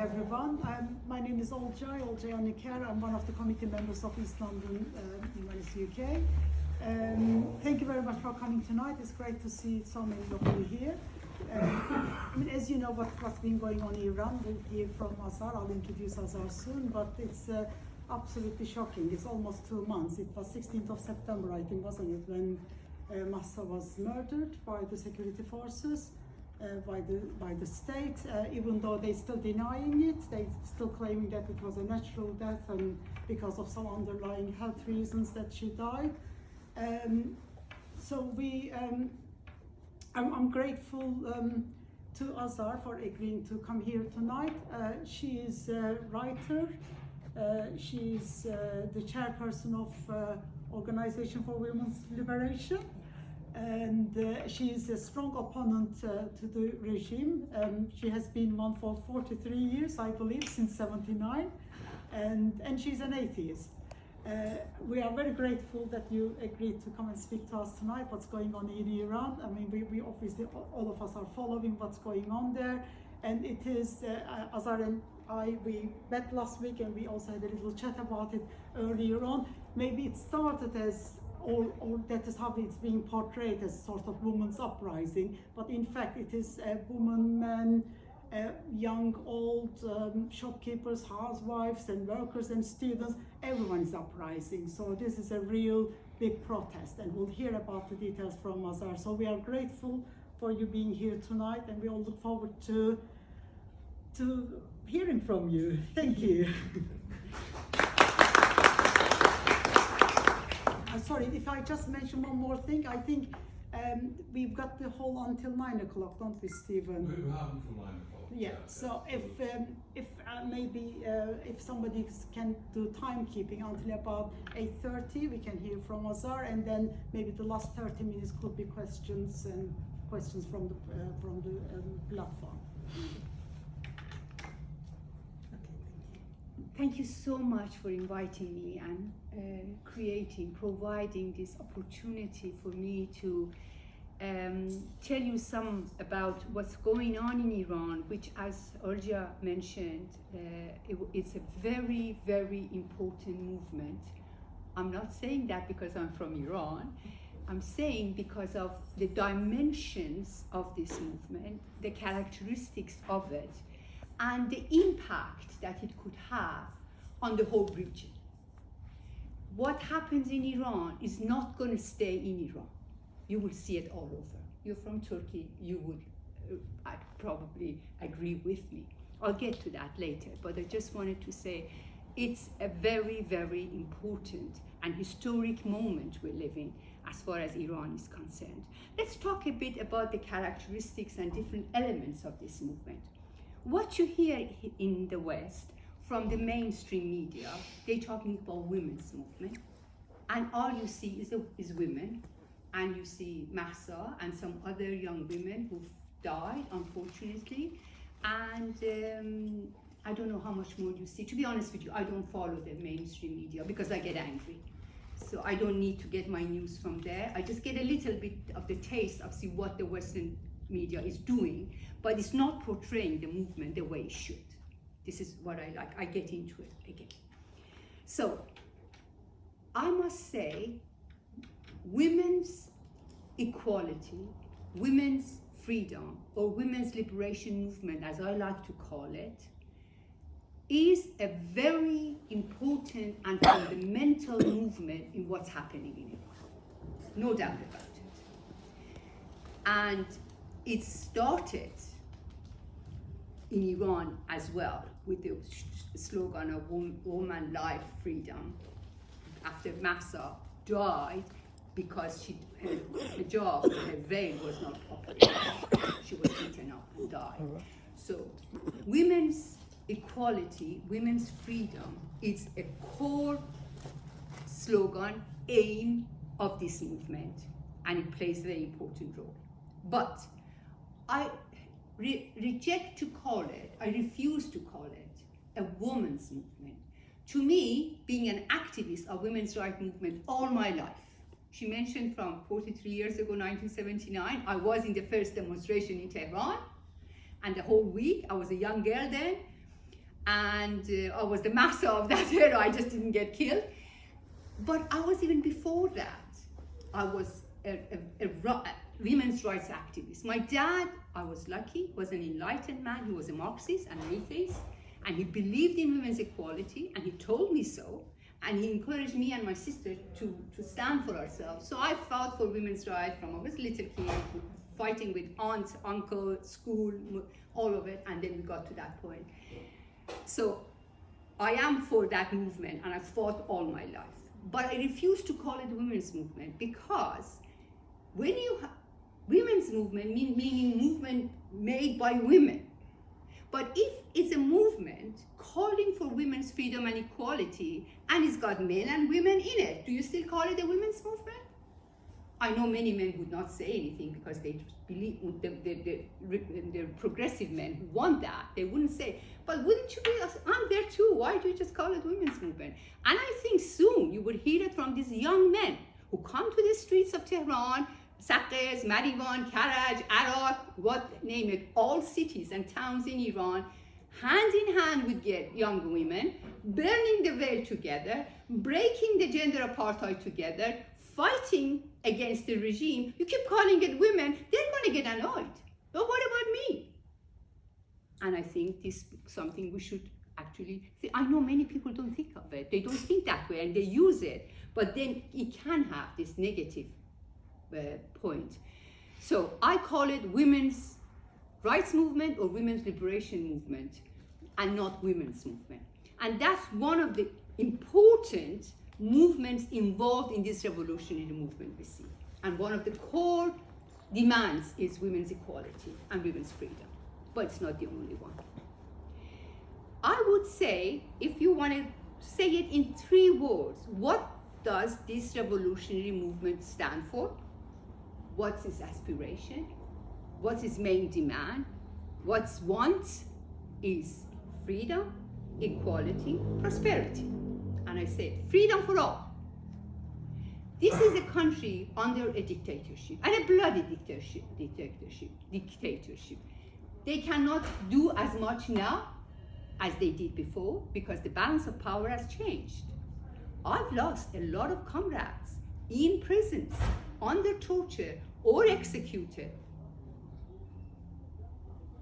everyone. My name is Olcay Aniker. I'm one of the committee members of East London Humanist UK. Thank you very much for coming tonight. It's great to see so many of you here. As you know what's been going on in Iran, we'll hear from Azhar. I'll introduce Azhar soon, but it's absolutely shocking. It's almost 2 months. It was 16th of September, I think, wasn't it, when Mahsa was murdered by the security forces. By the state, even though they're still denying it, they're still claiming that it was a natural death and because of some underlying health reasons that she died. I'm grateful to Azhar for agreeing to come here tonight. She is a writer. She is the chairperson of Organization for Women's Liberation. And she is a strong opponent to the regime. She has been one for 43 years, I believe, since '79, and she's an atheist. We are very grateful that you agreed to come and speak to us tonight. What's going on in Iran? I mean, we obviously, all of us are following what's going on there, and it is, Azhar and we met last week and we also had a little chat about it earlier on. Maybe it started as or that is how it's being portrayed as sort of women's uprising, but in fact it is women, men, young, old, shopkeepers, housewives and workers and students, everyone is uprising. So this is a real big protest, and we'll hear about the details from Azhar. So we are grateful for you being here tonight, and we all look forward to hearing from you. Thank you. Sorry, if I just mention one more thing, I think we've got the whole until 9 o'clock, don't we, Stephen? We have until 9 o'clock. Yeah. So if maybe if somebody can do timekeeping until about 8:30, we can hear from Azhar, and then maybe the last 30 minutes could be questions from the platform. Thank you so much for inviting me and providing this opportunity for me to tell you some about what's going on in Iran, which, as Olcay mentioned, it's a very, very important movement. I'm not saying that because I'm from Iran. I'm saying because of the dimensions of this movement, the characteristics of it, and the impact that it could have on the whole region. What happens in Iran is not going to stay in Iran. You will see it all over. You're from Turkey, you would probably agree with me. I'll get to that later, but I just wanted to say it's a very, very important and historic moment we're living as far as Iran is concerned. Let's talk a bit about the characteristics and different elements of this movement. What you hear in the West from the mainstream media, they're talking about women's movement, and all you see is women, and you see Mahsa and some other young women who've died, unfortunately, and I don't know how much more you see. To be honest with you, I don't follow the mainstream media because I get angry. So I don't need to get my news from there. I just get a little bit of the taste of see what the Western media is doing, but it's not portraying the movement the way it should. This is what I like. I get into it again. So I must say, women's equality, women's freedom, or women's liberation movement, as I like to call it, is a very important and fundamental movement in what's happening in Iran. No doubt about it. And it started in Iran as well with the slogan of woman, life, freedom. After Mahsa died, because her hijab, her veil was not popular, she was beaten up and died. So women's equality, women's freedom is a core slogan, aim of this movement, and it plays a very important role. But I reject to call it, I refuse to call it a women's movement. To me, being an activist of women's rights movement all my life, she mentioned from 43 years ago, 1979, I was in the first demonstration in Tehran, and the whole week, I was a young girl then, and I was the master of that hero. I just didn't get killed. But I was even before that. I was a women's rights activist. My dad, I was lucky, was an enlightened man. He was a Marxist and an atheist, and he believed in women's equality, and he told me so, and he encouraged me and my sister to stand for ourselves. So I fought for women's rights from I was a little kid, fighting with aunts, uncle, school, all of it, and then we got to that point. So I am for that movement, and I fought all my life. But I refuse to call it a women's movement, because when you women's movement meaning movement made by women. But if it's a movement calling for women's freedom and equality, and it's got men and women in it, do you still call it a women's movement? I know many men would not say anything because they believe the progressive men who want that, they wouldn't say, but wouldn't you be, I'm there too, why do you just call it women's movement? And I think soon you would hear it from these young men who come to the streets of Tehran, Saqqez, Marivan, Karaj, Arak, name it, all cities and towns in Iran, hand in hand with young women, burning the veil together, breaking the gender apartheid together, fighting against the regime. You keep calling it women, they're going to get annoyed. But what about me? And I think this is something we should actually think. I know many people don't think of it. They don't think that way, and they use it. But then it can have this negative point. So I call it women's rights movement or women's liberation movement, and not women's movement. And that's one of the important movements involved in this revolutionary movement we see. And one of the core demands is women's equality and women's freedom. But it's not the only one. I would say, if you want to say it in 3 words, what does this revolutionary movement stand for? What's its aspiration? What's its main demand? What's wants is freedom, equality, prosperity. And I say freedom for all. This is a country under a dictatorship, and a bloody dictatorship. They cannot do as much now as they did before because the balance of power has changed. I've lost a lot of comrades in prisons, under torture, or executed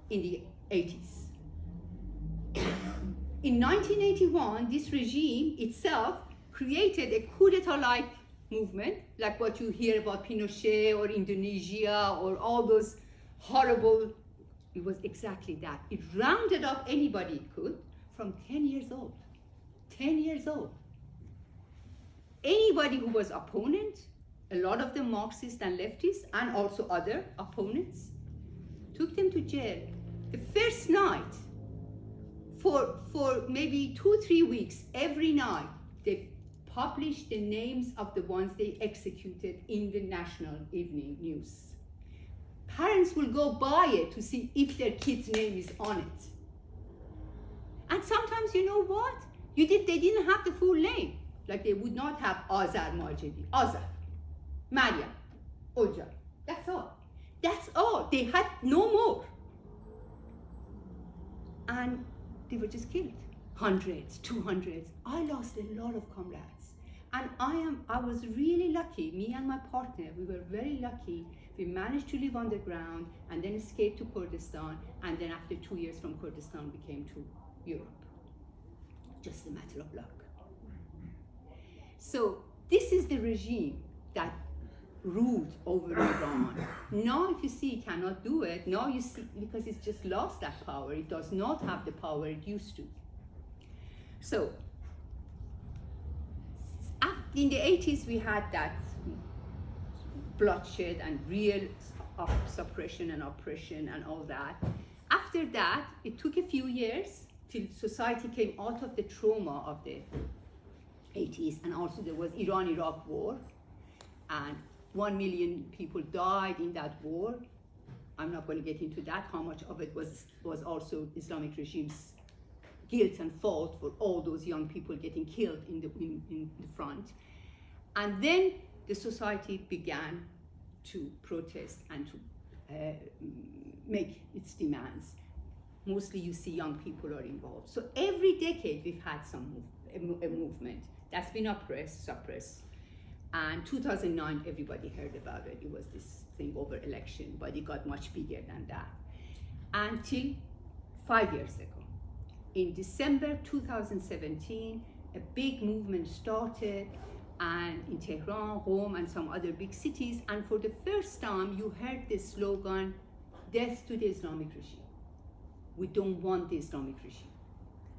in the 80s. In 1981, this regime itself created a coup d'etat-like movement, like what you hear about Pinochet or Indonesia or all those horrible. It was exactly that. It rounded up anybody it could from 10 years old. 10 years old. Anybody who was opponent, a lot of them Marxists and leftists, and also other opponents, took them to jail. The first night, for maybe 2-3 weeks, every night, they published the names of the ones they executed in the national evening news. Parents will go buy it to see if their kid's name is on it. And sometimes, you know what? They didn't have the full name. Like they would not have Azar Majidi, Azar, Maryam, Oja. That's all. That's all. They had no more. And they were just killed. Hundreds, 200s. I lost a lot of comrades. And I was really lucky, me and my partner, we were very lucky. We managed to live on the ground and then escape to Kurdistan. And then after 2 years from Kurdistan, we came to Europe. Just a matter of luck. So this is the regime that ruled over Iran. Now if you see it cannot do it, now you see, because it's just lost that power. It does not have the power it used to. So in the 80s, we had that bloodshed and real suppression and oppression and all that. After that, it took a few years till society came out of the trauma of the 80s, and also there was Iran-Iraq war, and 1 million people died in that war. I'm not going to get into that, how much of it was also Islamic regime's guilt and fault for all those young people getting killed in the front. And then the society began to protest and to make its demands. mostly you see young people are involved. So every decade we've had a movement that's been suppressed. And 2009, everybody heard about it. It was this thing over election, but it got much bigger than that. Until 5 years ago. In December 2017, a big movement started, and in Tehran, Rome, and some other big cities, and for the first time you heard the slogan, "Death to the Islamic regime." We don't want the Islamic regime.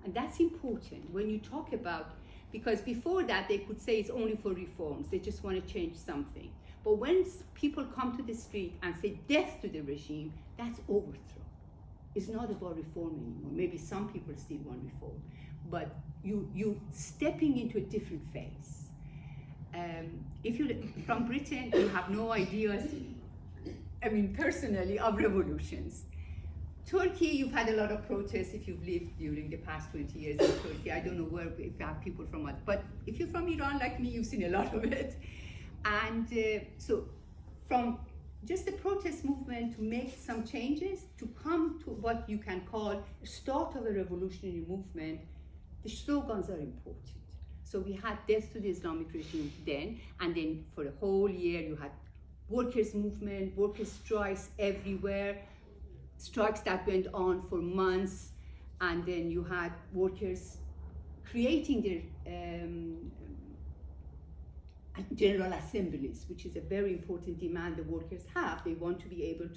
And that's important when you talk about, because before that they could say it's only for reforms, they just want to change something. But when people come to the street and say death to the regime, that's overthrow. It's not about reform anymore. Maybe some people still want reform, but you stepping into a different phase. If you're from Britain, you have no ideas, personally, of revolutions. Turkey, you've had a lot of protests if you've lived during the past 20 years in Turkey. I don't know if you have people from it, but if you're from Iran like me, you've seen a lot of it. And so from just the protest movement to make some changes, to come to what you can call a start of a revolutionary movement, the slogans are important. So we had death to the Islamic regime then, and then for a whole year you had workers' movement, workers' strikes everywhere, strikes that went on for months, and then you had workers creating their general assemblies, which is a very important demand the workers have. They want to be able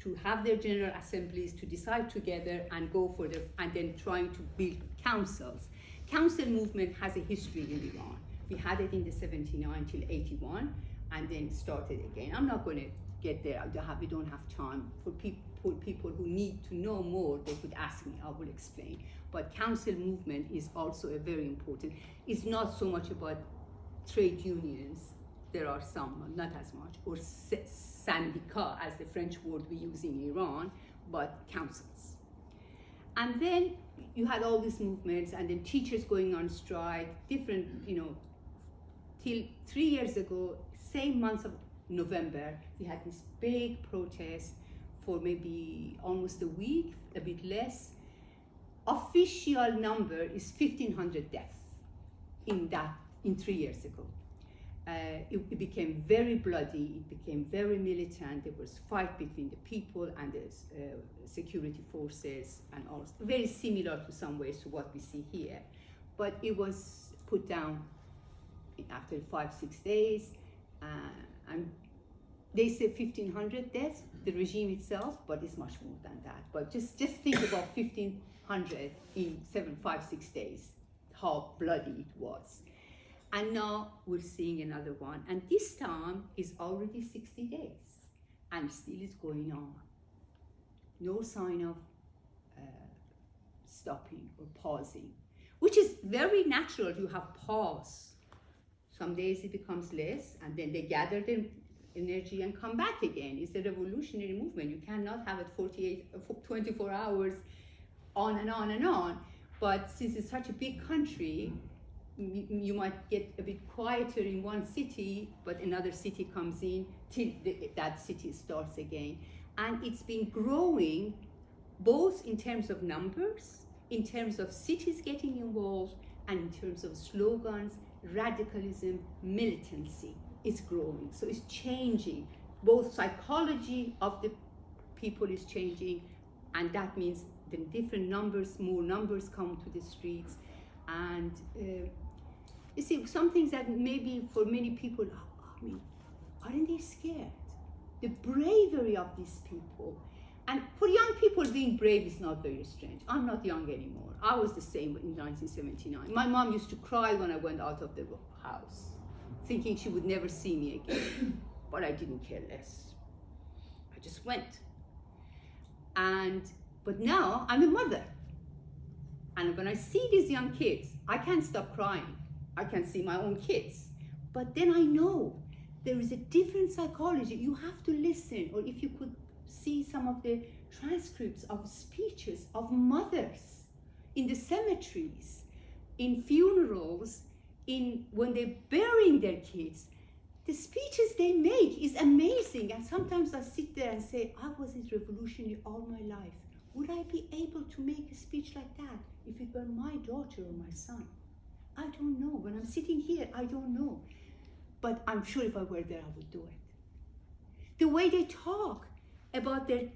to have their general assemblies, to decide together and go for and then trying to build councils. Council movement has a history in Iran. We had it in the 79 till 81, and then started again. I'm not going to get there. We don't have time. For people who need to know more, they could ask me. I will explain. But council movement is also a very important. It's not so much about trade unions. There are some, not as much, or syndicat, as the French word we use in Iran, but councils. And then you had all these movements, and then teachers going on strike, different, till 3 years ago, same month of November, we had this big protest for maybe almost a week, a bit less. Official number is 1,500 deaths in 3 years ago. It became very bloody, it became very militant. There was fight between the people and the security forces, and also very similar to some ways to what we see here. But it was put down after 5-6 days, and they say 1,500 deaths, the regime itself, but it's much more than that. But just think about 1,500 in 5-6 days, how bloody it was. And now we're seeing another one, and this time is already 60 days, and still is going on. No sign of stopping or pausing, which is very natural to have pause. Some days it becomes less, and then they gather their energy and come back again. It's a revolutionary movement. You cannot have it 24 hours on and on and on. But since it's such a big country, you might get a bit quieter in one city, but another city comes in till that city starts again. And it's been growing both in terms of numbers, in terms of cities getting involved, and in terms of slogans, radicalism, militancy. It's growing, so it's changing. Both psychology of the people is changing, and that means the different numbers, more numbers come to the streets. And you see, some things that maybe for many people, aren't they scared? The bravery of these people. And for young people, being brave is not very strange. I'm not young anymore. I was the same in 1979. My mom used to cry when I went out of the house, thinking she would never see me again. But I didn't care less. I just went. But now I'm a mother. And when I see these young kids, I can't stop crying. I can see my own kids. But then I know there is a different psychology. You have to listen, or if you could see some of the transcripts of speeches of mothers in the cemeteries, in funerals, when they're burying their kids, the speeches they make is amazing. And sometimes I sit there and say, I was in revolutionary all my life. would I be able to make a speech like that if it were my daughter or my son? I don't know. When I'm sitting here, I don't know. But I'm sure if I were there, I would do it. The way they talk about their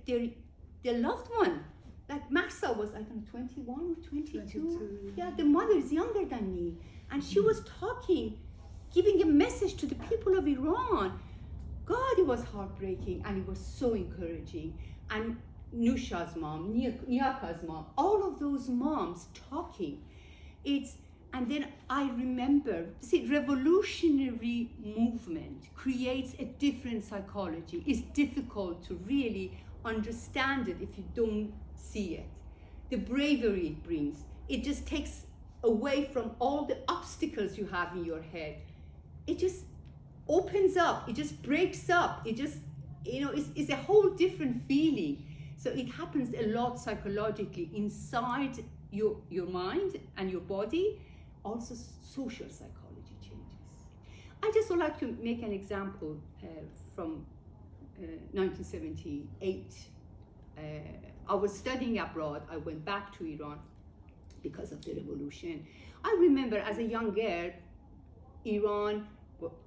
loved one. Like Mahsa was, I don't know, 21 or 22. Yeah, the mother is younger than me. And she was talking, giving a message to the people of Iran. God, it was heartbreaking and it was so encouraging. And Nusha's mom, Nyaka's mom, all of those moms talking. And then I remember, see, revolutionary movement creates a different psychology. It's difficult to really understand it if you don't see it. The bravery it brings, it just takes away from all the obstacles you have in your head. It just opens up, it just breaks up, it just, it's a whole different feeling. So it happens a lot psychologically inside your mind and your body. Also social psychology changes. I just would like to make an example from 1978. I was studying abroad. I went back to Iran because of the revolution. I remember as a young girl, Iran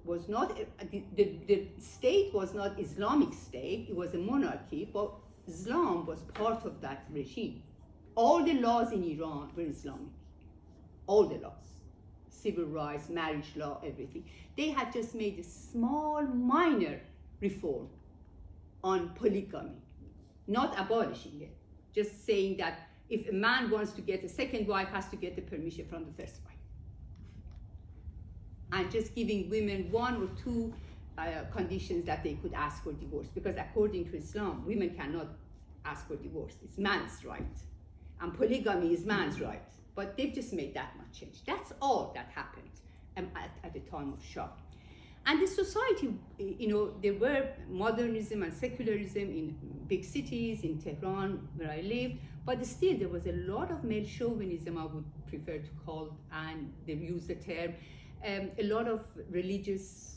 was not, the state was not Islamic state, it was a monarchy, but Islam was part of that regime. All the laws in Iran were Islamic. All the laws. Civil rights, marriage law, everything. They had just made a small, minor reform on polygamy. Not abolishing it, just saying that if a man wants to get a second wife, has to get the permission from the first wife. And just giving women one or two conditions that they could ask for divorce. Because according to Islam, women cannot ask for divorce. It's man's right. And polygamy is man's right. But they've just made that much change. That's all that happened at the time of Shah. And the society, there were modernism and secularism in big cities, in Tehran, where I lived, but still there was a lot of male chauvinism, I would prefer to call, and they use the term, a lot of religious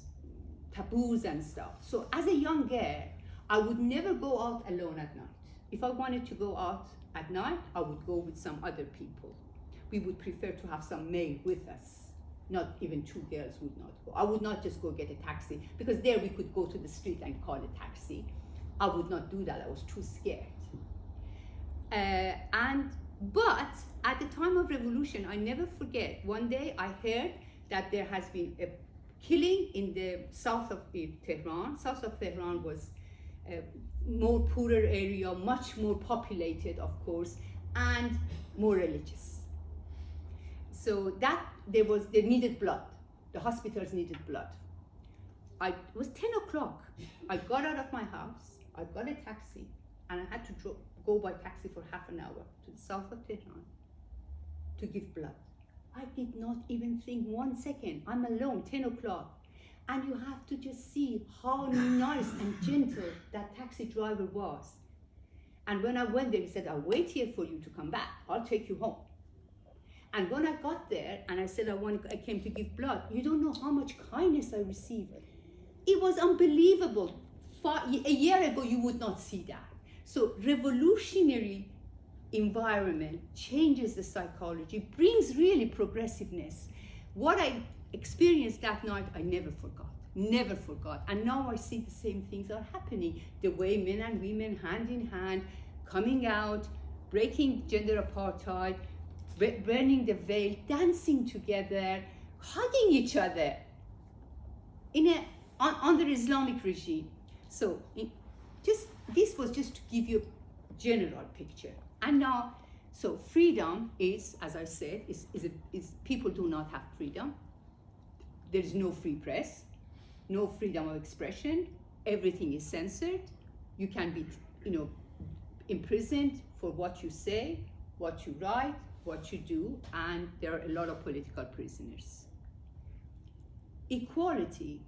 taboos and stuff. So as a young girl, I would never go out alone at night. If I wanted to go out at night, I would go with some other people. We would prefer to have some male with us. Not even two girls would not go. I would not just go get a taxi, because there we could go to the street and call a taxi. I would not do that, I was too scared. But at the time of revolution, I never forget, one day I heard that there has been a killing in the south of Tehran. South of Tehran was a more poorer area, much more populated, of course, and more religious. So they needed blood. The hospitals needed blood. It was 10 o'clock. I got out of my house, I got a taxi, and I had to go by taxi for half an hour to the south of Tehran to give blood. I did not even think 1 second. I'm alone, 10 o'clock. And you have to just see how nice and gentle that taxi driver was. And when I went there, he said, I'll wait here for you to come back. I'll take you home. And when I got there and I said I came to give blood, you don't know how much kindness I received. It was unbelievable. A year ago, you would not see that. So revolutionary environment changes the psychology, brings really progressiveness. What I experienced that night, I never forgot. And now I see the same things are happening. The way men and women, hand in hand, coming out, breaking gender apartheid, burning the veil, dancing together, hugging each other under Islamic regime. So this was just to give you a general picture. And now, so freedom is, as I said, is people do not have freedom. There is no free press, no freedom of expression. Everything is censored. You can be, imprisoned for what you say, what you write, what you do, and there are a lot of political prisoners. Equality.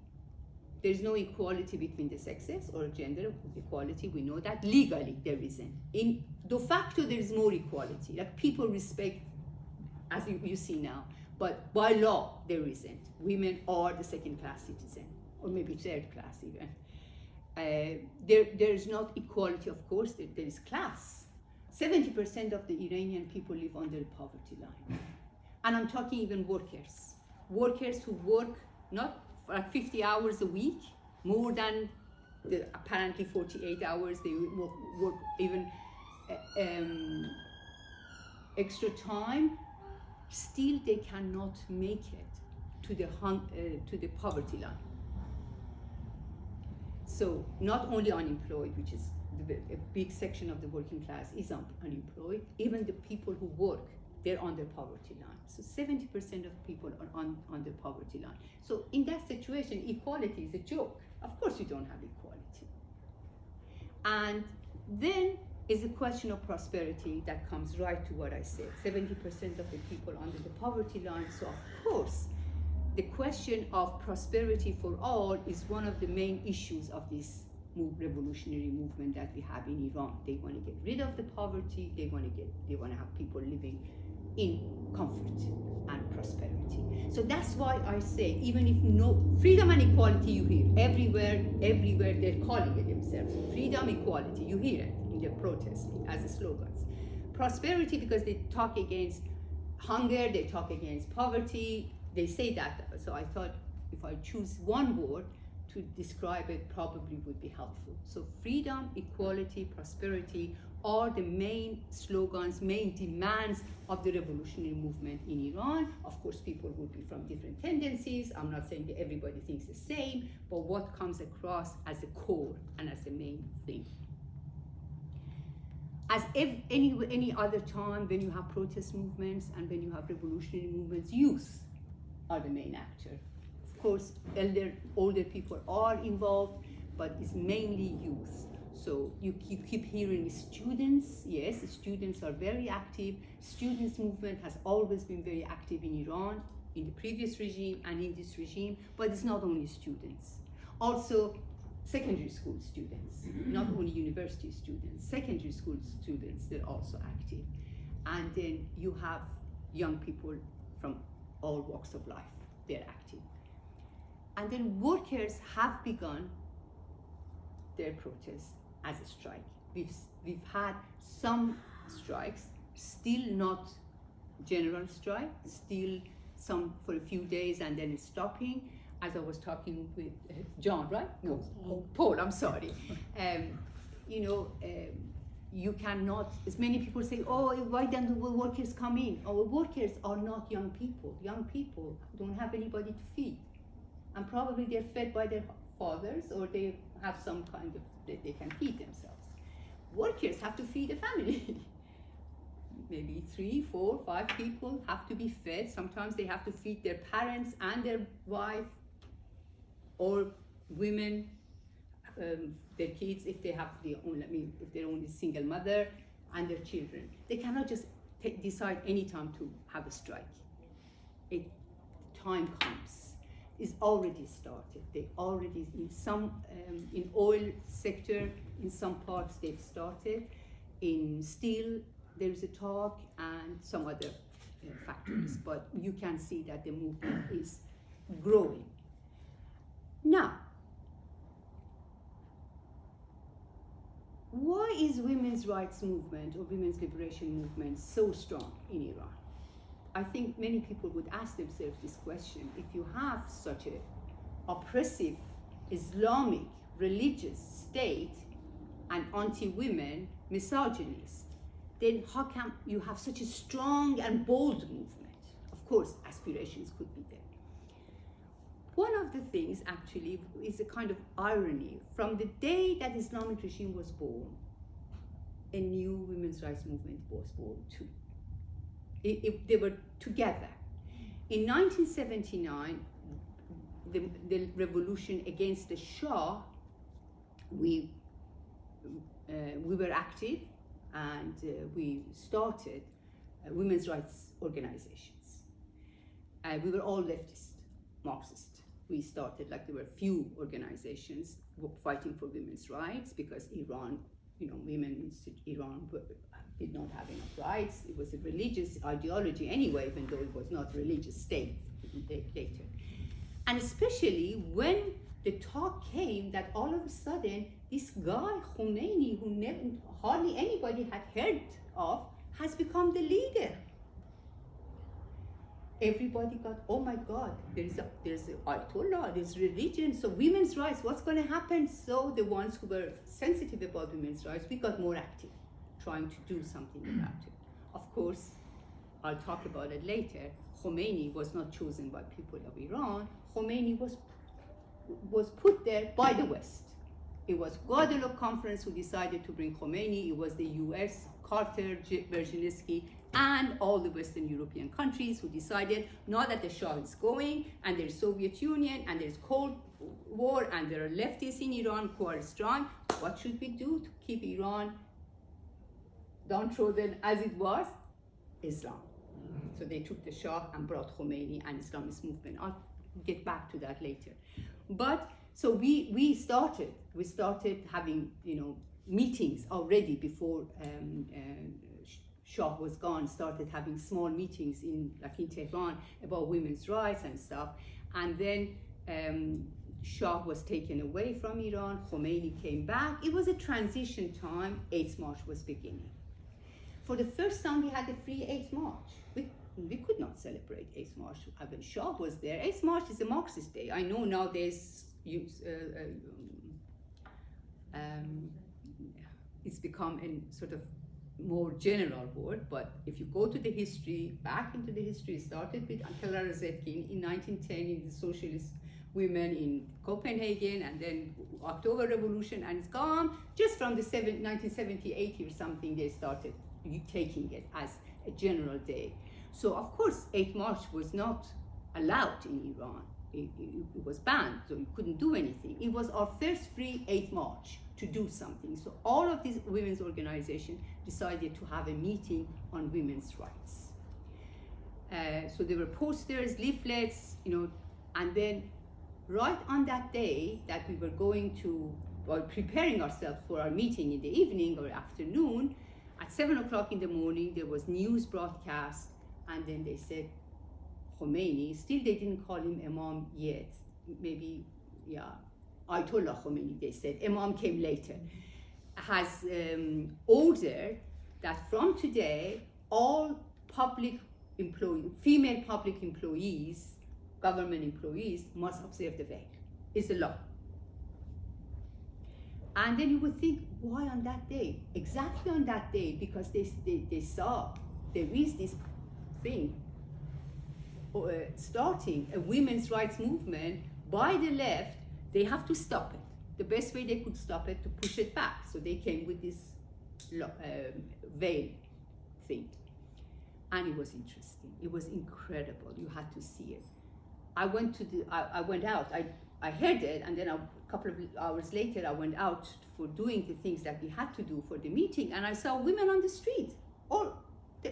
There's no equality between the sexes or gender equality, we know that. Legally, there isn't. In de facto, there is more equality. Like people respect, as you see now, but by law, there isn't. Women are the second-class citizen, or maybe third-class even. There is not equality, of course, there is class. 70% of the Iranian people live under the poverty line. And I'm talking even workers. Workers who work not like 50 hours a week, more than the apparently 48 hours, they work even extra time, still they cannot make it to the poverty line. So not only unemployed, which is a big section of the working class is unemployed, even the people who work, they're on the poverty line. So 70% of people are on the poverty line. So in that situation, equality is a joke. Of course you don't have equality. And then is a question of prosperity that comes right to what I said. 70% of the people under the poverty line. So of course, the question of prosperity for all is one of the main issues of this revolutionary movement that we have in Iran. They want to get rid of the poverty. They want to have people living in comfort and prosperity. So that's why I say, even if no freedom and equality, you hear everywhere they're calling it themselves. Freedom, equality, you hear it in their protests as slogans. Prosperity, because they talk against hunger, they talk against poverty, they say that. So I thought if I choose one word to describe it, probably would be helpful. So freedom, equality, prosperity are the main slogans, main demands of the revolutionary movement in Iran. Of course, people would be from different tendencies. I'm not saying that everybody thinks the same, but what comes across as a core and as the main thing. As any other time when you have protest movements and when you have revolutionary movements, youth are the main actor. Of course, older people are involved, but it's mainly youth. So you keep hearing students. Yes, students are very active. Students' movement has always been very active in Iran, in the previous regime and in this regime, but it's not only students. Also, secondary school students, not only university students, secondary school students, they're also active. And then you have young people from all walks of life, they're active. And then workers have begun their protests as a strike. We've had some strikes, still not general strike, still some for a few days and then it's stopping. As I was talking with John, right? No, Paul, I'm sorry. You cannot, as many people say, oh, why don't the workers come in? Our workers are not young people. Young people don't have anybody to feed. And probably they're fed by their fathers or they have some kind of, they can feed themselves. Workers have to feed a family. Maybe 3, 4, 5 people have to be fed. Sometimes they have to feed their parents and their wife or women, their kids if they have if they're only single mother and their children. They cannot just decide any time to have a strike. Time comes. It's already started. They already in some in oil sector in some parts they've started. In steel there's a talk and some other factors, but you can see that the movement is growing. Now, why is women's rights movement or women's liberation movement so strong in Iran? I think many people would ask themselves this question. If you have such an oppressive Islamic religious state and anti-women misogynist, then how come you have such a strong and bold movement? Of course, aspirations could be there. One of the things actually is a kind of irony. From the day that Islamic regime was born, a new women's rights movement was born too. They were together. In 1979, the revolution against the Shah, we were active and we started women's rights organizations. We were all leftist, Marxist. We started, there were few organizations fighting for women's rights because Iran, women in Iran did not have enough rights. It was a religious ideology anyway, even though it was not a religious state later. And especially when the talk came that all of a sudden this guy Khomeini, who hardly anybody had heard of, has become the leader. Everybody got, oh my God, there's Ayatollah, there's religion, so women's rights, what's going to happen? So the ones who were sensitive about women's rights, we got more active, trying to do something about it. Of course, I'll talk about it later. Khomeini was not chosen by people of Iran. Khomeini was put there by the West. It was Guadeloupe Conference who decided to bring Khomeini. It was the US, Carter, Brzezinski, and all the Western European countries who decided now that the Shah is going, and there's Soviet Union, and there's Cold War, and there are leftists in Iran who are strong, what should we do to keep Iran downtrodden as it was? Islam. So they took the Shah and brought Khomeini and Islamist movement. I'll get back to that later. But so we started having meetings already before Shah was gone. Started having small meetings in Tehran about women's rights and stuff. And then Shah was taken away from Iran. Khomeini came back. It was a transition time. 8th March was beginning. For the first time, we had a free 8th March. We could not celebrate 8th March when Shah was there. 8th March is a Marxist day. I know nowadays it's become a sort of more general word, but if you go to the history, back into the history, it started with Clara Zetkin in 1910 in the socialist women in Copenhagen, and then October Revolution, and it's gone. Just from the 1978 or something, they started taking it as a general day. So of course 8th March was not allowed in Iran. It was banned, so you couldn't do anything. It was our first free 8th March to do something. So all of these women's organizations decided to have a meeting on women's rights. So there were posters, leaflets, and then right on that day that we were going to, or preparing ourselves for our meeting in the evening or afternoon, at 7 o'clock in the morning, there was news broadcast, and then they said Khomeini, still they didn't call him Imam yet, maybe, Ayatollah Khomeini, they said, Imam came later, has ordered that from today, all public employees, female public employees, government employees, must observe the veil. It's a law. And then you would think, why on that day? Exactly on that day, because they saw there is this thing starting, a women's rights movement by the left. They have to stop it. The best way they could stop it, to push it back. So they came with this veil thing. And it was interesting. It was incredible. You had to see it. I went out. I heard it, and then a couple of hours later, I went out for doing the things that we had to do for the meeting, and I saw women on the street, all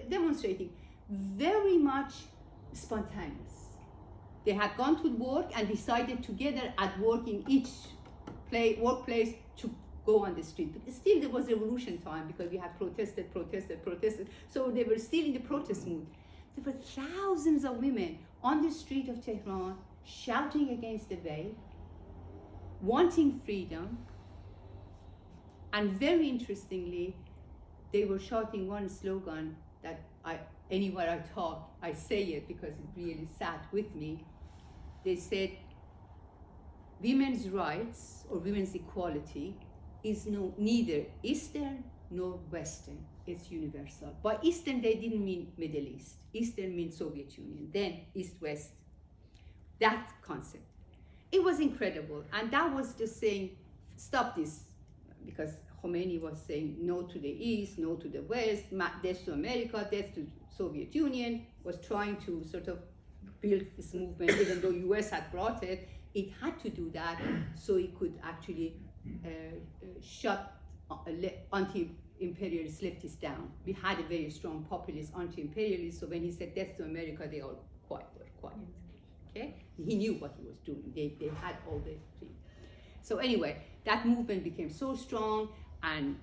demonstrating, very much spontaneous. They had gone to work and decided together at work in each workplace to go on the street. But still, there was revolution time because we had protested. So they were still in the protest mood. There were thousands of women on the street of Tehran shouting against the veil, wanting freedom, and very interestingly, they were shouting one slogan that anywhere I talk, I say it because it really sat with me. They said, women's rights or women's equality is neither Eastern nor Western, it's universal. By Eastern, they didn't mean Middle East. Eastern means Soviet Union, then East-West, that concept. It was incredible, and that was just saying, stop this, because Khomeini was saying no to the East, no to the West, death to America, death to Soviet Union, was trying to sort of build this movement, even though US had brought it, it had to do that so it could actually shut anti-imperialist leftists down. We had a very strong populist anti-imperialist, so when he said death to America, they all were quiet. Okay? He knew what he was doing. They had all the things. So anyway, that movement became so strong, and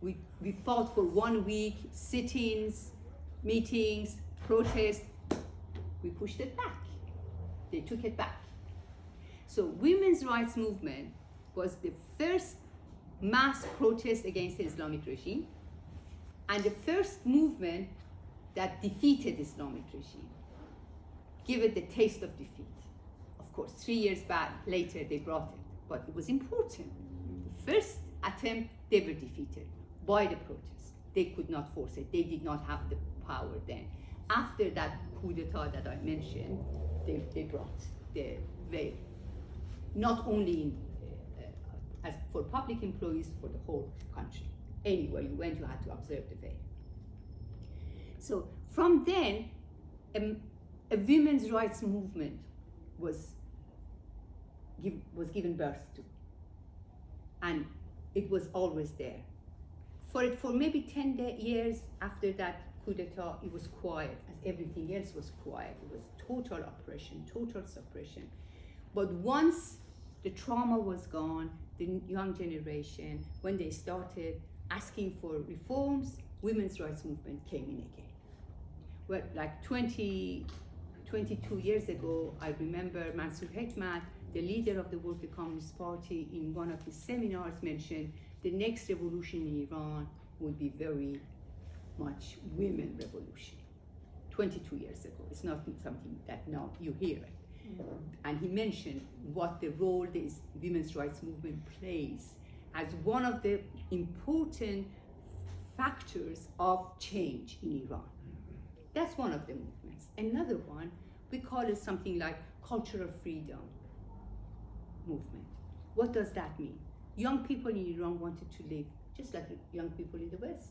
we fought for 1 week, sit-ins, meetings, protests. We pushed it back. They took it back. So women's rights movement was the first mass protest against the Islamic regime. And the first movement that defeated Islamic regime, give it the taste of defeat. Of course, 3 years back later they brought it, but it was important. The first attempt, they were defeated by the protests. They could not force it. They did not have the power then. After that coup d'etat that I mentioned, they brought the veil, not only as for public employees, for the whole country. Anywhere you went, you had to observe the veil. So from then, a women's rights movement was given birth to, and it was always there. For maybe 10 years after that coup d'etat, it was quiet, as everything else was quiet. It was total oppression, total suppression. But once the trauma was gone, the young generation, when they started asking for reforms, women's rights movement came in again. Well, like 22 years ago, I remember Mansour Hekmat, the leader of the World Communist Party, in one of his seminars mentioned the next revolution in Iran would be very much women revolution. 22 years ago. It's not something that now you hear it. And he mentioned what the role the women's rights movement plays as one of the important factors of change in Iran. That's one of the movements. Another one, we call it something like cultural freedom movement. What does that mean? Young people in Iran wanted to live just like young people in the West.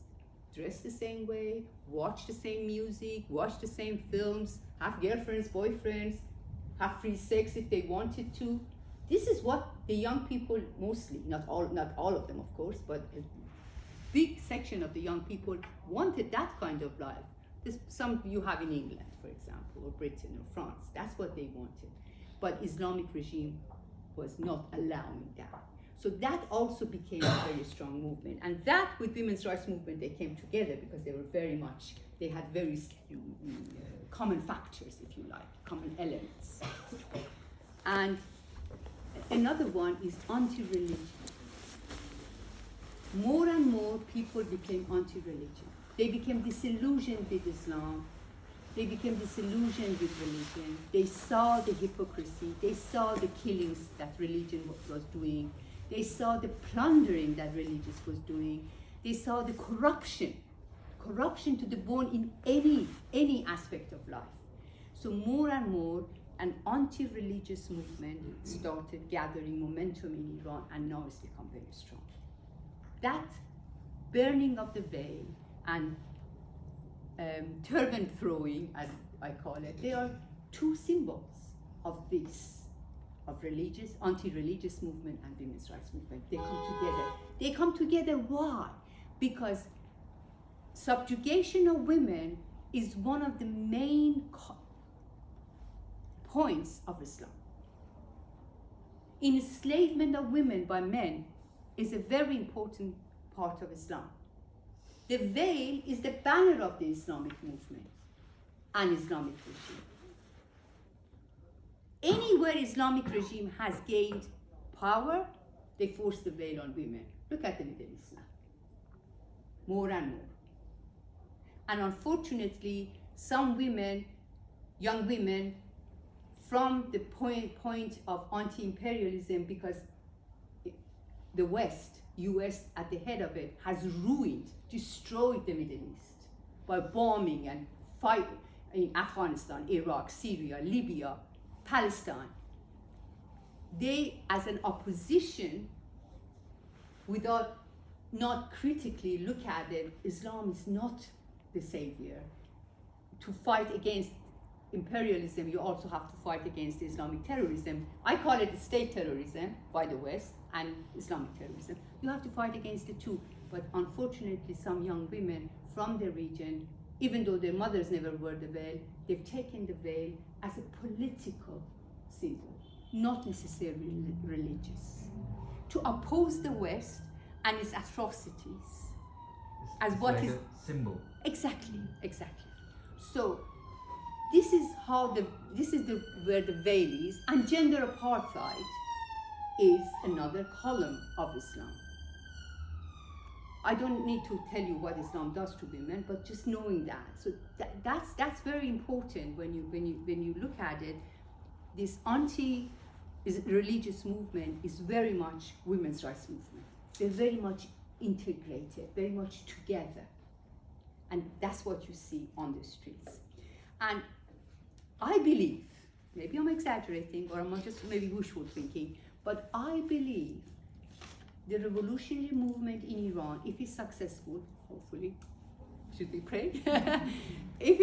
Dress the same way, watch the same music, watch the same films, have girlfriends, boyfriends, have free sex if they wanted to. This is what the young people mostly, not all of them of course, but a big section of the young people wanted that kind of life. Some you have in England, for example, or Britain or France. That's what they wanted. But Islamic regime was not allowing that. So that also became a very strong movement. And that with women's rights movement, they came together because they were they had very common factors, if you like, common elements. And another one is anti-religion. More and more people became anti-religion. They became disillusioned with Islam. They became disillusioned with religion. They saw the hypocrisy. They saw the killings that religion was doing. They saw the plundering that religion was doing. They saw the corruption to the bone in any aspect of life. So more and more, an anti-religious movement started gathering momentum in Iran, and now it's become very strong. That burning of the veil and turban throwing, as I call it, they are two symbols of this, of anti-religious movement and women's rights movement. They come together. They come together, why? Because subjugation of women is one of the main points of Islam. Enslavement of women by men is a very important part of Islam. The veil is the banner of the Islamic movement and Islamic regime. Anywhere Islamic regime has gained power, they force the veil on women. Look at the Middle East now. More and more. And unfortunately, some women, young women, from the point of anti-imperialism, because the West, US at the head of it, has destroyed the Middle East by bombing and fighting in Afghanistan, Iraq, Syria, Libya, Palestine. They, as an opposition, without not critically look at it, Islam is not the savior. To fight against imperialism, you also have to fight against Islamic terrorism. I call it state terrorism by the West and Islamic terrorism. You have to fight against the two. But unfortunately, some young women from the region, even though their mothers never wore the veil, they've taken the veil as a political symbol, not necessarily religious, to oppose the West and its atrocities. It's what like is a symbol. Exactly. So this is where the veil is, and gender apartheid is another column of Islam. I don't need to tell you what Islam does to women, but just knowing that. So that's very important when you look at it. This anti-religious movement is very much women's rights movement. They're very much integrated, very much together. And that's what you see on the streets. And I believe, maybe I'm exaggerating or I'm just maybe wishful thinking, but I believe the revolutionary movement in Iran, if it's successful, hopefully, should we pray? if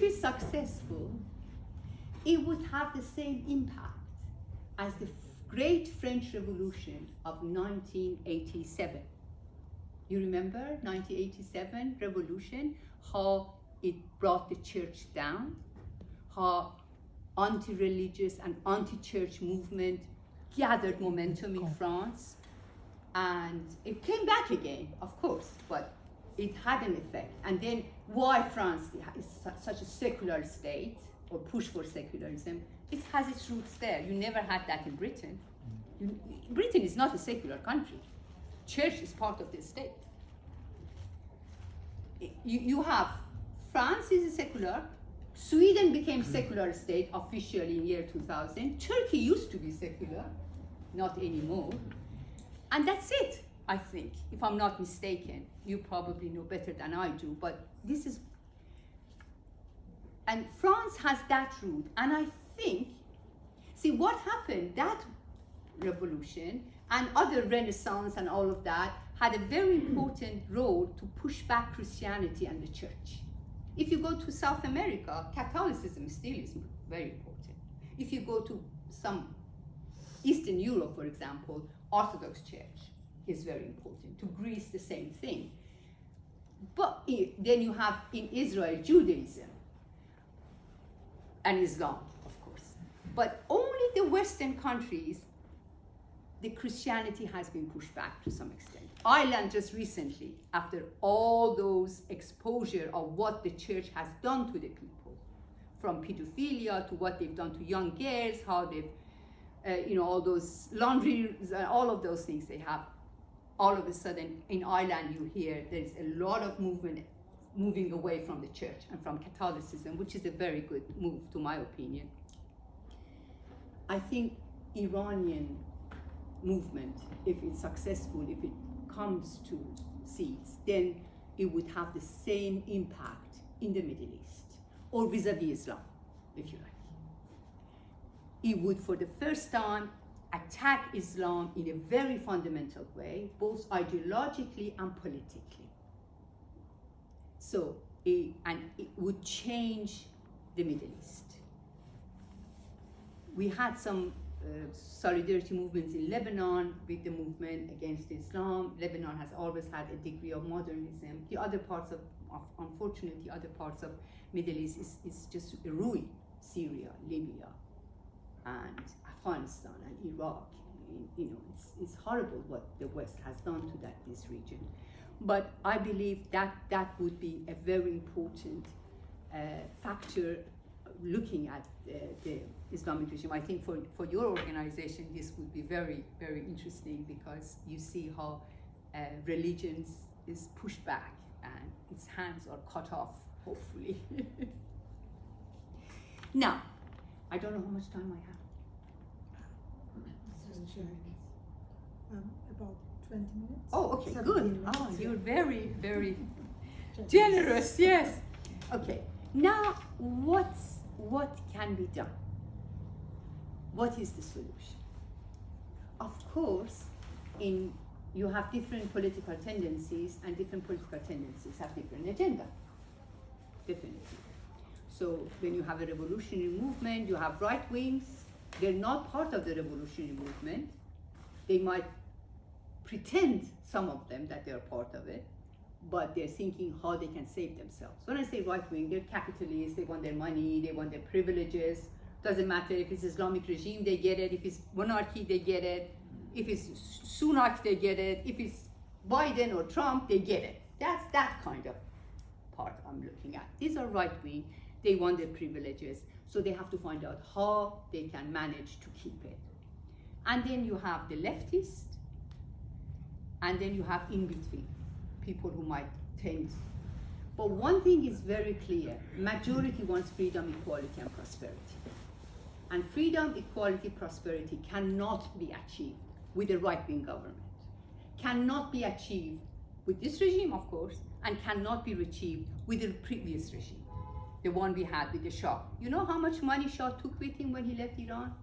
it's successful, it would have the same impact as the great French Revolution of 1987. You remember 1987 revolution, how it brought the church down, how anti-religious and anti-church movement gathered momentum in France, and it came back again, of course, but it had an effect. And then why France is such a secular state, or push for secularism, it has its roots there. You never had that in Britain. Britain is not a secular country. Church is part of the state. You have France is a secular, Sweden became secular state officially in year 2000. Turkey used to be secular, not anymore. And that's it, I think, if I'm not mistaken. You probably know better than I do, but this is, and France has that root. And I think, see what happened, that revolution and other Renaissance and all of that had a very important role to push back Christianity and the church. If you go to South America, Catholicism still is very important. If you go to some Eastern Europe, for example, Orthodox Church is very important. To Greece, the same thing. But then you have in Israel, Judaism and Islam, of course. But only the Western countries, the Christianity has been pushed back to some extent. Ireland just recently, after all those exposure of what the church has done to the people, from pedophilia to what they've done to young girls, how they've, all those laundries, all of those things they have, all of a sudden in Ireland you hear there's a lot of movement moving away from the church and from Catholicism, which is a very good move to my opinion. I think Iranian movement, if it's successful, if it comes to seats, then it would have the same impact in the Middle East, or vis-a-vis Islam, if you like. It would, for the first time, attack Islam in a very fundamental way, both ideologically and politically. So, it would change the Middle East. We had some solidarity movements in Lebanon with the movement against Islam. Lebanon has always had a degree of modernism. The other parts of unfortunately, the other parts of Middle East is just a ruin. Syria, Libya, and Afghanistan and Iraq. It's horrible what the West has done to this region. But I believe that would be a very important factor looking at the Islamic regime. I think for your organization, this would be very, very interesting because you see how religions is pushed back and its hands are cut off, hopefully. Now, I don't know how much time I have. About 20 minutes. Oh, okay, 17 good. minutes. Oh, you're very, very generous, yes. Okay, now what can be done? What is the solution? Of course, you have different political tendencies, and different political tendencies have different agenda, definitely. So when you have a revolutionary movement, you have right wings. They're not part of the revolutionary movement. They might pretend, some of them, that they're part of it, but they're thinking how they can save themselves. When I say right wing, they're capitalists, they want their money, they want their privileges. Doesn't matter if it's Islamic regime, they get it. If it's monarchy, they get it. If it's Sunak, they get it. If it's Biden or Trump, they get it. That's that kind of part I'm looking at. These are right wing. They want their privileges, so they have to find out how they can manage to keep it. And then you have the leftist, and then you have in between people who might tend. But one thing is very clear: majority wants freedom, equality, and prosperity. And freedom, equality, prosperity cannot be achieved with a right-wing government. Cannot be achieved with this regime, of course, and cannot be achieved with the previous regime, the one we had with the Shah. You know how much money Shah took with him when he left Iran?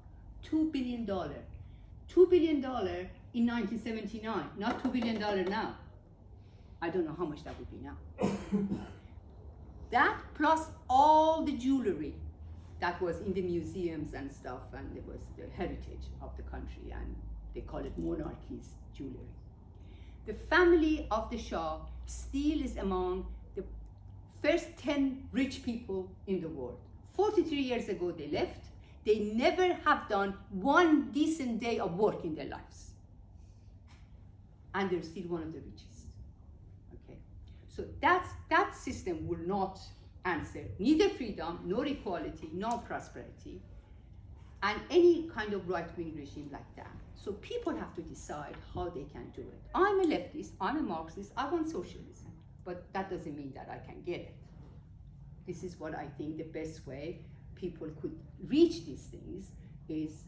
$2 billion. $2 billion in 1979, not $2 billion now. I don't know how much that would be now. That plus all the jewelry that was in the museums and stuff, and it was the heritage of the country, and they call it monarchy's jewelry. The family of the Shah still is among the first 10 rich people in the world. 43 years ago they left. They never have done one decent day of work in their lives. And they're still one of the richest. Okay? So that system will not answer neither freedom, nor equality, nor prosperity, and any kind of right-wing regime like that. So people have to decide how they can do it. I'm a leftist, I'm a Marxist, I want socialism, but that doesn't mean that I can get it. This is what I think the best way people could reach these things is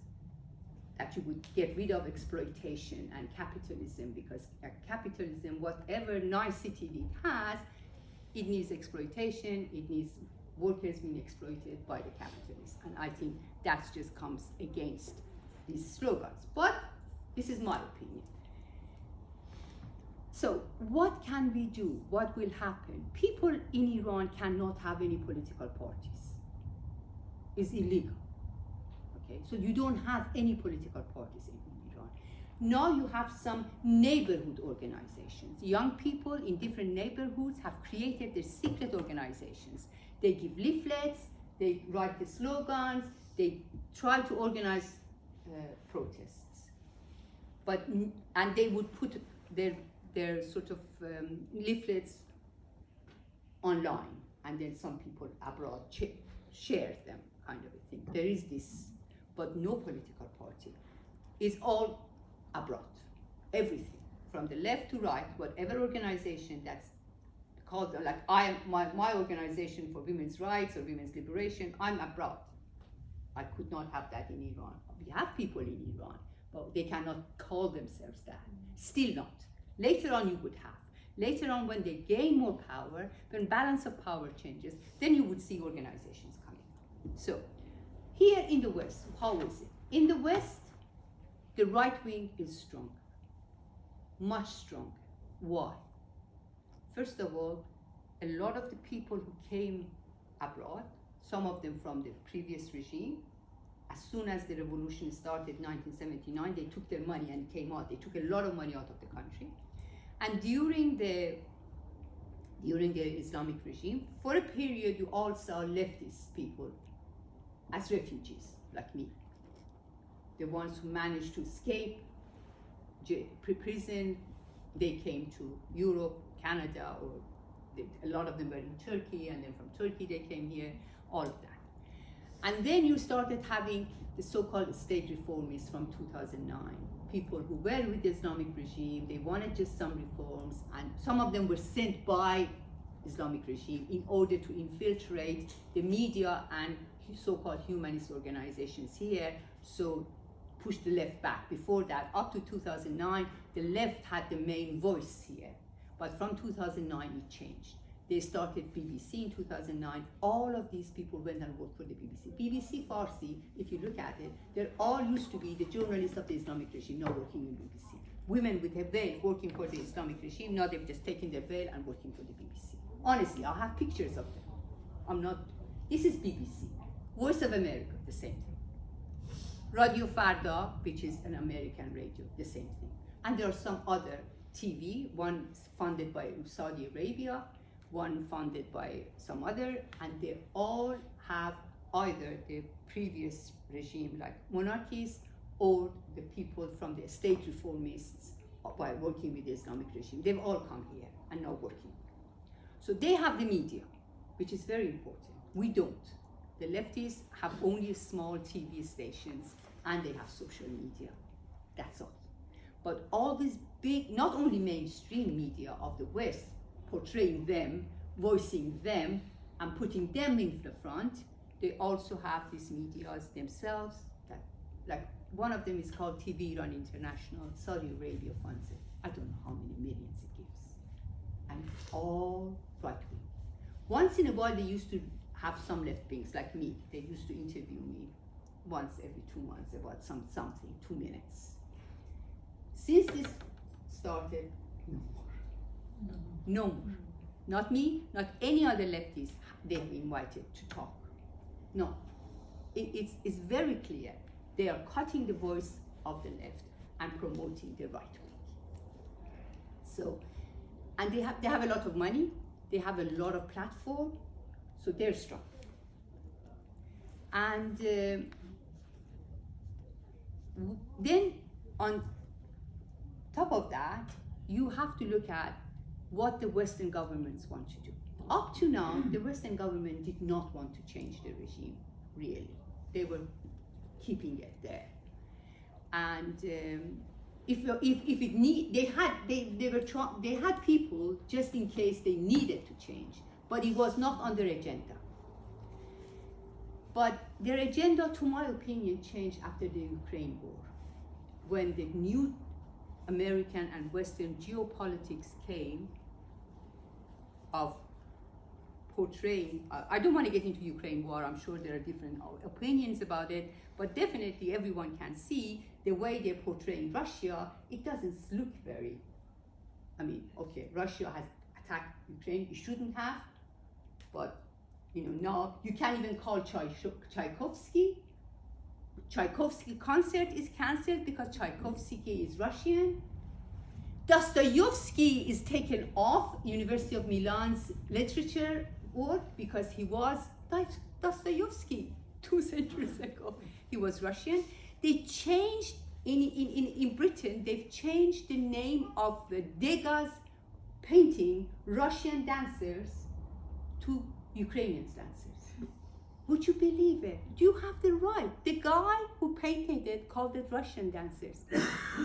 that you would get rid of exploitation and capitalism, because capitalism, whatever nicety it has, it needs exploitation, it needs workers being exploited by the capitalists. And I think that just comes against these slogans. But this is my opinion. So what can we do? What will happen? People in Iran cannot have any political parties. It's illegal. Okay, so you don't have any political parties in Iran. Now you have some neighborhood organizations. Young people in different neighborhoods have created their secret organizations. They give leaflets, they write the slogans, they try to organize protests. And they would put their sort of leaflets online, and then some people abroad share them, kind of a thing. There is this, but no political party. It's all abroad. Everything, from the left to right, whatever organization that's called, like my organization for women's rights or women's liberation, I'm abroad. I could not have that in Iran. We have people in Iran, but they cannot call themselves that. Still not. Later on you would have. Later on, when they gain more power, when balance of power changes, then you would see organizations coming. So here in the West, how is it? In the West, the right wing is strong, much stronger. Why? First of all, a lot of the people who came abroad, some of them from the previous regime, as soon as the revolution started in 1979, they took their money and came out. They took a lot of money out of the country. And during the Islamic regime, for a period, you all saw leftist people as refugees, like me. The ones who managed to escape prison, they came to Europe, Canada, or a lot of them were in Turkey, and then from Turkey they came here, all of that. And then you started having the so-called state reformists from 2009, people who were with the Islamic regime, they wanted just some reforms, and some of them were sent by Islamic regime in order to infiltrate the media and so-called humanist organizations here, so push the left back. Before that, up to 2009, the left had the main voice here, but from 2009 it changed. They started BBC in 2009. All of these people went and worked for the BBC. BBC Farsi, if you look at it, they all used to be the journalists of the Islamic regime, now working in BBC. Women with a veil working for the Islamic regime, now they've just taken their veil and working for the BBC. Honestly, I have pictures of them. This is BBC. Voice of America, the same thing. Radio Farda, which is an American radio, the same thing. And there are some other TV, one funded by Saudi Arabia, one funded by some other, and they all have either the previous regime like monarchies or the people from the state reformists by working with the Islamic regime. They've all come here and now working. So they have the media, which is very important. We don't. The leftists have only small TV stations and they have social media. That's all. but all these big, not only mainstream media of the West, portraying them, voicing them, and putting them in the front, they also have these medias themselves, that, like one of them is called TV Iran International, Saudi Arabia funds it. I don't know how many millions it gives. And it's all right-wing. Once in a while, they used to have some left wings like me. They used to interview me once every 2 months about something, 2 minutes. Since this started, no more. No more. Not me, not any other lefties they've invited to talk. No. It's very clear. They are cutting the voice of the left and promoting the right wing. So, and they have a lot of money, they have a lot of platform, so they're strong. And then on top of that, you have to look at what the Western governments want to do. Up to now, the Western government did not want to change the regime, really. They were keeping it there. And if it need, they had people just in case they needed to change, but it was not on their agenda. But their agenda, to my opinion, changed after the Ukraine war, when the new American and Western geopolitics came of portraying, I don't want to get into Ukraine war, I'm sure there are different opinions about it, but definitely everyone can see the way they're portraying Russia, it doesn't look very, I mean, okay, Russia has attacked Ukraine, it shouldn't have, but now you can't even call Tchaikovsky. Tchaikovsky concert is cancelled because Tchaikovsky is Russian. Dostoevsky is taken off University of Milan's literature work because he was Dostoevsky 2 centuries ago. He was Russian. They changed, in Britain, they've changed the name of the Degas painting Russian dancers to Ukrainian dancers. Would you believe it? Do you have the right? The guy who painted it called it Russian dancers.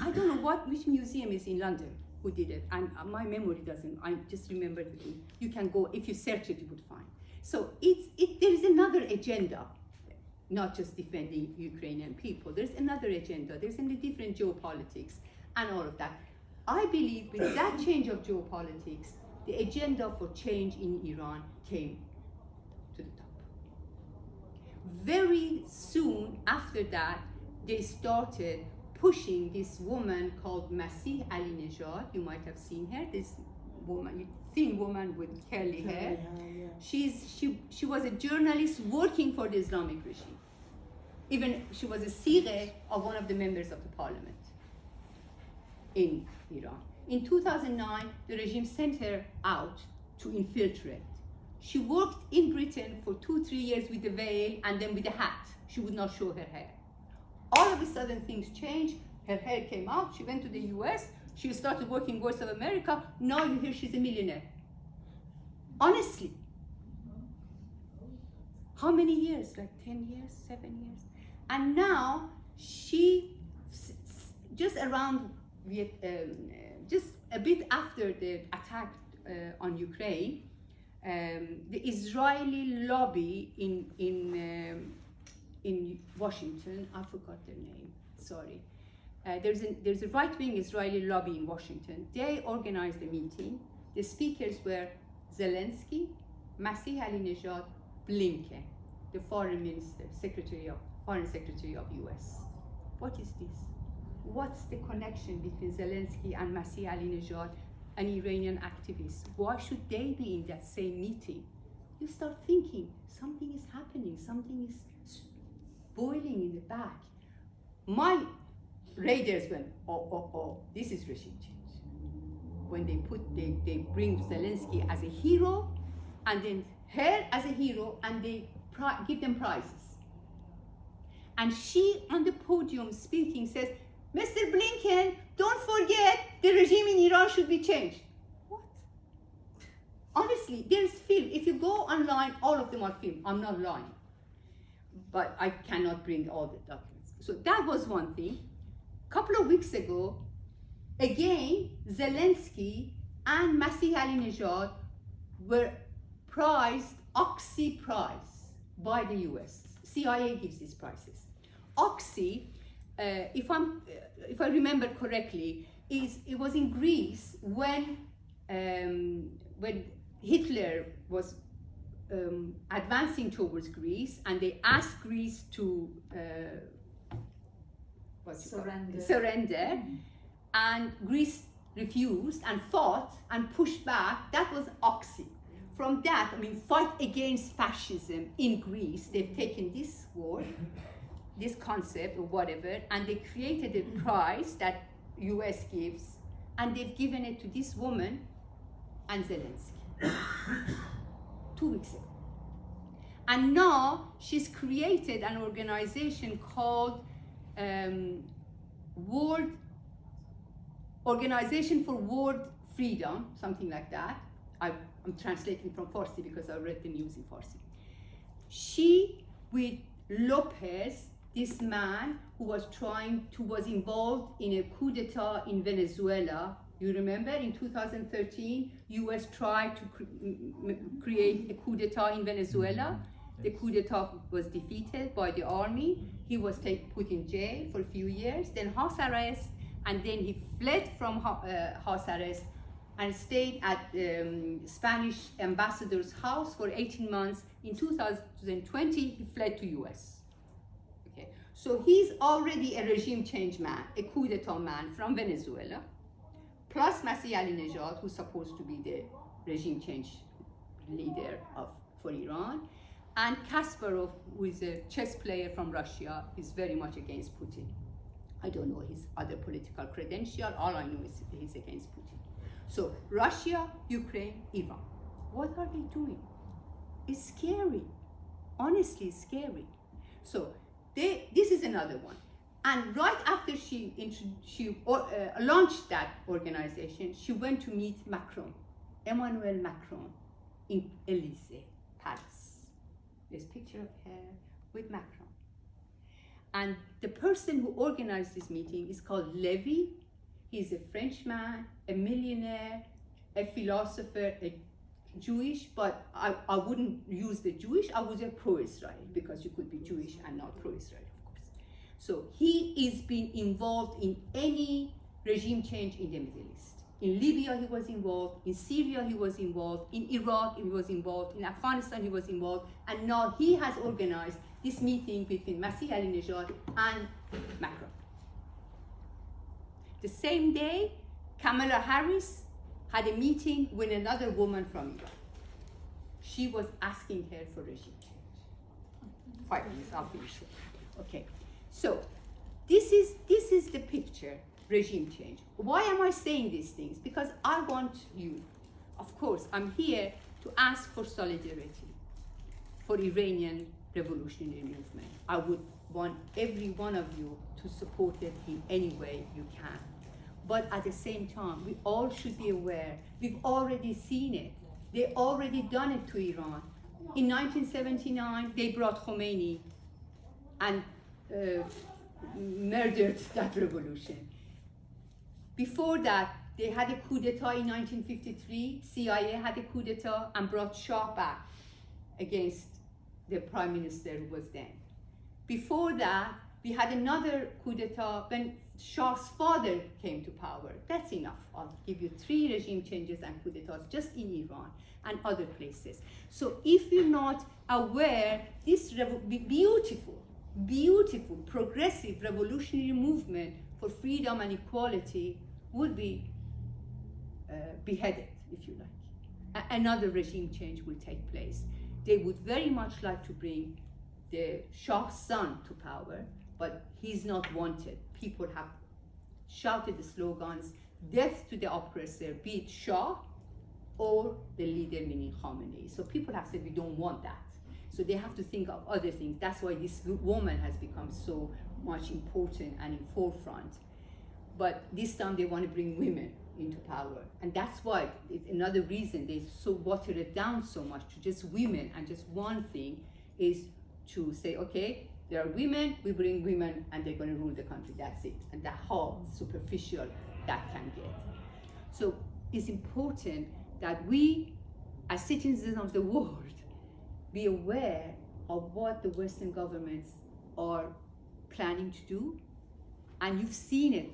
I don't know which museum is in London who did it, and my memory doesn't. I just remember the thing. You can go, if you search it, you would find. So there is another agenda, not just defending Ukrainian people. There's another agenda. There's a different geopolitics and all of that. I believe with that change of geopolitics, the agenda for change in Iran came to the top. Very soon after that, they started pushing this woman called Masih Alinejad. You might have seen her, this woman, thin woman with curly hair. Yeah. She was a journalist working for the Islamic regime. Even she was a sighe of one of the members of the parliament in Iran. In 2009, the regime sent her out to infiltrate. She worked in Britain for 2-3 years with a veil and then with a hat. She would not show her hair. All of a sudden things changed. Her hair came out. She went to the US. She started working in Voice of America. Now you hear she's a millionaire. Honestly. How many years? Like 10 years, 7 years? And now she, just around, just a bit after the attack on Ukraine, the Israeli lobby in Washington, I forgot their name, sorry. There's a right-wing Israeli lobby in Washington. They organized a meeting. The speakers were Zelensky, Masih Alinejad, Blinken, the foreign minister, foreign secretary of US. What is this? What's the connection between Zelensky and Masih Alinejad, an Iranian activist? Why should they be in that same meeting? You start thinking, something is happening, something is boiling in the back. My radars went, oh, this is regime change. When they bring Zelensky as a hero, and then her as a hero, and they give them prizes. And she on the podium speaking says, Mr. Blinken, don't forget the regime in Iran should be changed. What? Honestly, there's film. If you go online, all of them are film. I'm not lying. But I cannot bring all the documents. So that was one thing. A couple of weeks ago, Again, Zelensky and Masih Alinejad were prized Oxy Prize by the US. CIA gives these prizes. Oxy, if I remember correctly, it was in Greece when Hitler was advancing towards Greece, and they asked Greece to surrender, and Greece refused and fought and pushed back. That was Oxy. From that, fight against fascism in Greece, they've taken this word, this concept or whatever, and they created a prize that US gives, and they've given it to this woman and Zelensky 2 weeks ago. And now she's created an organization called Organization for World Freedom, something like that. I'm translating from Farsi because I read the news in Farsi. She, with Lopez, this man who was involved in a coup d'etat in Venezuela. You remember in 2013, US tried to create a coup d'etat in Venezuela. The coup d'etat was defeated by the army. He was put in jail for a few years, then house arrest, and then he fled from house arrest and stayed at Spanish ambassador's house for 18 months. In 2020, he fled to US. Okay, so he's already a regime change man, a coup d'etat man from Venezuela, plus Masih Alinejad, who's supposed to be the regime change leader for Iran, and Kasparov, who is a chess player from Russia, is very much against Putin. I don't know his other political credential. All I know is he's against Putin. So Russia, Ukraine, Iran. What are they doing? It's scary. Honestly, it's scary. So this is another one. And right after she launched that organization, she went to meet Macron, Emmanuel Macron, in Élysée, Paris. There's a picture of her with Macron. And the person who organized this meeting is called Levy. He's a Frenchman, a millionaire, a philosopher, a Jewish, but I wouldn't use the Jewish, I would say pro-Israel, because you could be Jewish and not pro-Israel, of course. So he is being involved in any regime change in the Middle East. In Libya he was involved, in Syria he was involved, in Iraq he was involved, in Afghanistan he was involved, and now he has organized this meeting between Masih Alinejad and Macron. The same day, Kamala Harris had a meeting with another woman from Iran. She was asking her for regime change. 5 minutes, I'll finish it. Okay, so this is the picture, regime change. Why am I saying these things? Because I want you, of course, I'm here to ask for solidarity for Iranian revolutionary movement. I would want every one of you to support it in any way you can. But at the same time, we all should be aware, we've already seen it. They already done it to Iran. In 1979, they brought Khomeini and murdered that revolution. Before that, they had a coup d'etat in 1953. CIA had a coup d'etat and brought Shah back against the prime minister who was then. Before that, we had another coup d'etat when Shah's father came to power. That's enough. I'll give you 3 regime changes and coup d'etats just in Iran and other places. So if you're not aware, this beautiful, progressive revolutionary movement for freedom and equality would be beheaded, if you like. Another regime change will take place. They would very much like to bring the Shah's son to power, but he's not wanted. People have shouted the slogans, death to the oppressor, be it Shah or the leader, meaning Khamenei. So people have said, we don't want that. So they have to think of other things. That's why this woman has become so much important and in forefront. But this time they want to bring women into power. And that's why, it's another reason they so watered it down so much to just women, and just one thing is to say, okay, there are women, we bring women and they're going to rule the country, that's it. And that whole superficial that can get. So it's important that we, as citizens of the world, be aware of what the Western governments are planning to do. And you've seen it,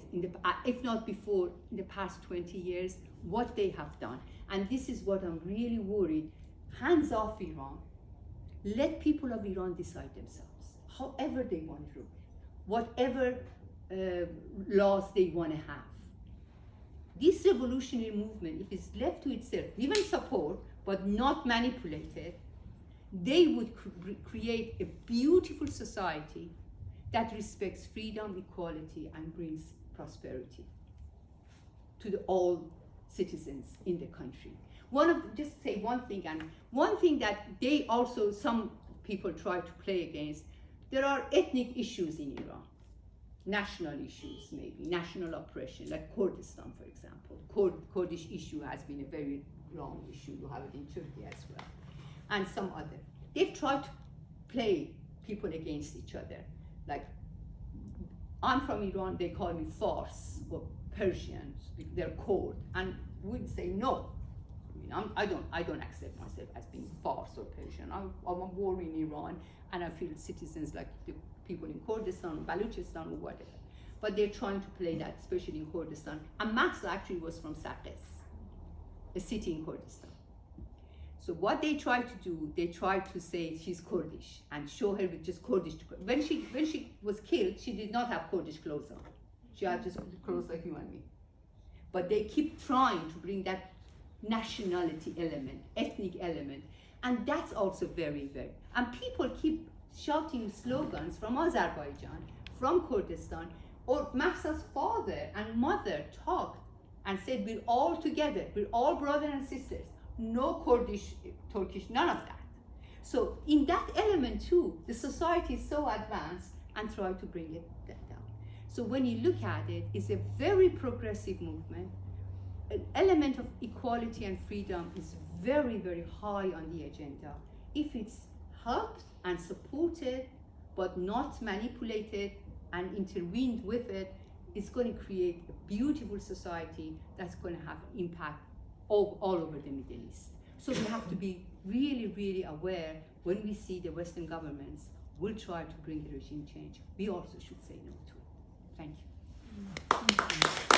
if not before, in the past 20 years, what they have done. And this is what I'm really worried. Hands off Iran. Let people of Iran decide themselves, however they want to, whatever laws they want to have. This revolutionary movement, if it's left to itself, given support, but not manipulated, they would create a beautiful society that respects freedom, equality, and brings prosperity to all citizens in the country. Just say one thing, and one thing that they also, some people try to play against, there are ethnic issues in Iran, national issues maybe, national oppression, like Kurdistan, for example. Kurdish issue has been a very long issue. You have it in Turkey as well, and some other. They've tried to play people against each other. Like, I'm from Iran, they call me Fars, or Persians, they're Kurd, and we'd say no. I don't accept myself as being Fars or Persian. I'm a war in Iran, and I feel citizens like the people in Kurdistan, Baluchistan, or whatever. But they're trying to play that, especially in Kurdistan. And Mahsa actually was from Saqqez, a city in Kurdistan. So what they tried to do, they tried to say she's Kurdish and show her with just Kurdish. When she was killed, she did not have Kurdish clothes on. She had just clothes like you and me. But they keep trying to bring that nationality element, ethnic element, and that's also very, very. And people keep shouting slogans from Azerbaijan, from Kurdistan, or Mahsa's father and mother talked and said, we're all together, we're all brothers and sisters. No Kurdish, Turkish, none of that. So in that element too, the society is so advanced and try to bring it down. So when you look at it, it's a very progressive movement. An element of equality and freedom is very, very high on the agenda. If it's helped and supported, but not manipulated and intervened with it, it's going to create a beautiful society that's going to have impact all over the Middle East. So we have to be really, really aware when we see the Western governments will try to bring the regime change. We also should say no to it. Thank you.